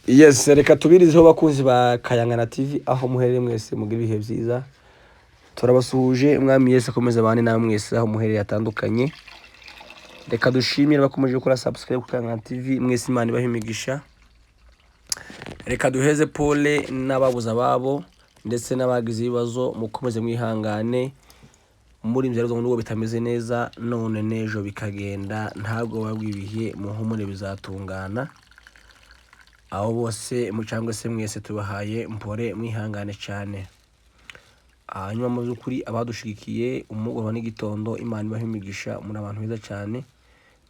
Yes, reka tubirizeho bakunzi ba Kayangana TV aho muherere mwese mugira ibihe byiza. Turabasuhuje mwami Yesu akomeze bane na mwese aho muherere atandukanye. Reka dushimire bakomeje gukora subscribe ku Kayangana TV mwese Imana ibahe imigisha. Reka duheze pole n'ababuza babo ndetse n'abagize ibibazo mukomeze mwihangane. Muri mbyaro zo n'ubwo bitameze neza none nejo bikagenda ntabwo babwibihe muhumure bizatungana. Aho bose mucangwe se mwese tubahaye mpore mwihangane cyane. Hanyuma mu by'ukuri abadushigikiye umugoroba n'igitondo Imana ibahe imigisha muri abantu beza cyane,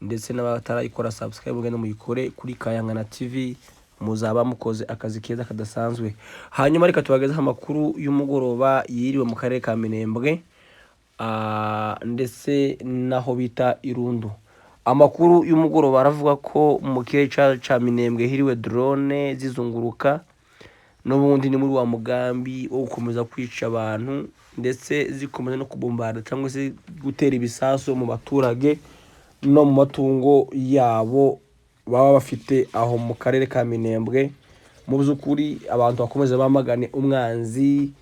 ndetse n'abatarayikora subscribe ugende muyikore kuri Kayangana TV muzaba mukoze akazi keza kadasanzwe. Hanyuma reka tubagezeho amakuru y'umugoroba yiriwe mu karere ka Minembwe ndetse naho bita Irundu. Amakuru y'umugoroba aravuga ko mu kirere ca Minembwe hiriwe drone zizunguruka, n'ubundi ni muri wa mugambi wo gukomeza kwica abantu ndetse zikomeza no kubombarda cyangwa se gutera ibisasu mu baturage no mu matungo yabo baba bafite aho mu karere ka Minembwe. Mu by'ukuri abantu bakomeza bamagane umwanzi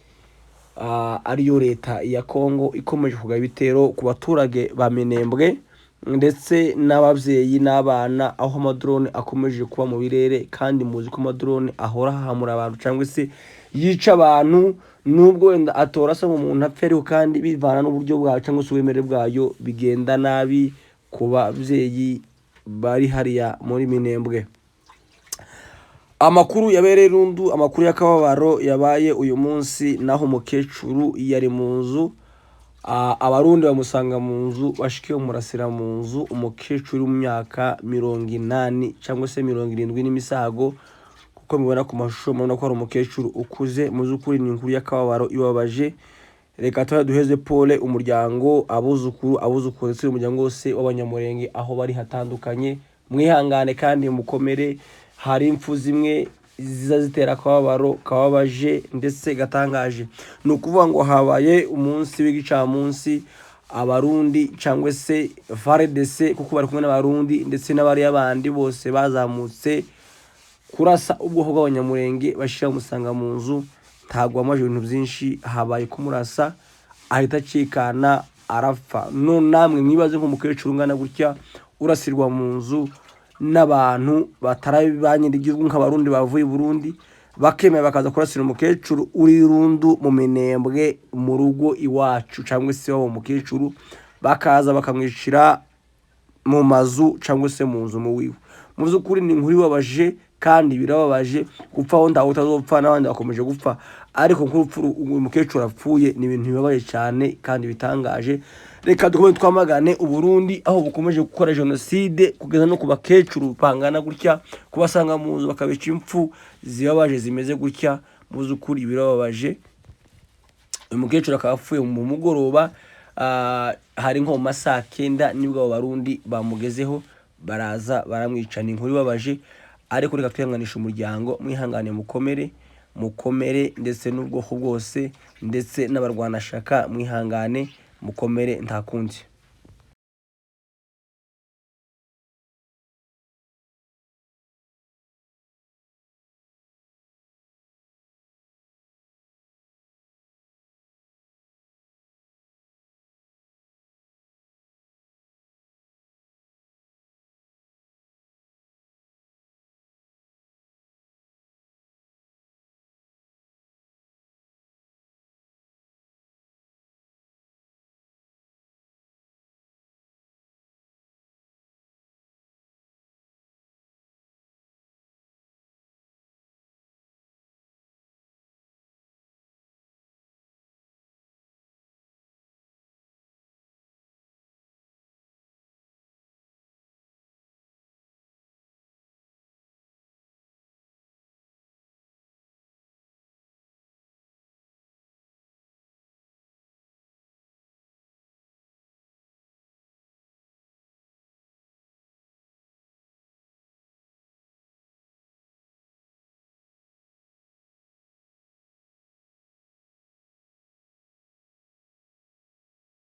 ariyo leta ya Kongo ikomeje kugaba ibitero ku baturage ba Minembwe ndetse n'ababyeyi n'abana, aho amadrone akomeje kuba mu birere kandi muzi ko amadrone ahora hahamura abantu cyangwa se yica abantu, nubwo wenda atorasa mu muntu apfe ariko kandi bivana n'uburyo bwayo cyangwa se uburemere bwayo bigenda nabi ku babyeyi bari hariya muri Minembwe. Amakuru yabereye Irundu, amakuru y'akababaro yabaye uyu munsi, naho umukecuru yari mu nzu, abarundi bamusanga mu nzu bashikiye umurasira mu nzu, umukecuru mu myaka 80 cyangwa se 70 n'imisago, kuko mubona ku mashusho mubona ko ari umukecuru ukuze. Mu by'ukuri ni inkuru y'akababaro ibabaje. Reka duheze pole umuryango, abuzukuru ndetse umuryango wose w'abanyamurenge aho bari hatandukanye. Mwihangane kandi mukomere, hari impfu zimwe ziza zitera akababaro kababaje ndetse gatangaje. Ni ukuvuga ngo habaye umunsi w'igicamunsi, abarundi cyangwa se FARDC kuko bari kumwe n'abarundi ndetse n'abari abandi bose bazamutse kurasa ubwoko bw'abanyamurenge bashira musanga mu nzu. Ntagwa amaje ibintu byinshi, habaye kumurasa ahita acikana arapfa. None namwe mwibaze nk'umukecuru ungana gutya urasirwa mu nzu n'abantu batarabanye igihugu nk'abarundi bavuye Burundi, bakemeye bakaza kurasira umukecuru uri Irundu mu Minembwe mu rugo iwacu cyangwa se wabo umukecuru, bakaza bakamwicira mu mazu cyangwa se mu nzu mu wiwe. Mu by'ukuri ni inkuru ibabaje kandi birababaje, gupfa aho ndaho utazopfa n'abandi bakomeje gupfa, ariko nk'urupfu umukecuru apfuye ni ibintu bibabaje cyane kandi bitangaje. Reka dukomeze twamagane Uburundi aho bukomeje gukora genocide kugeza no ku bakecuru pangana gutya, kubasanga mu nzu bakabica impfu zibabaje zimeze gutya. Mu by'ukuri birababaje. Uyu mukecuru akaba apfuye mu mugoroba, hari nko mu masaa 9 nibwo abo Barundi bamugezeho baraza baramwica. Ni inkuru ibabaje, ariko reka twihanganisha umuryango, mwihangane mukomere ndetse n'ubwoko bwose ndetse n'abarwanashaka mwihangane mukomere ntakundi.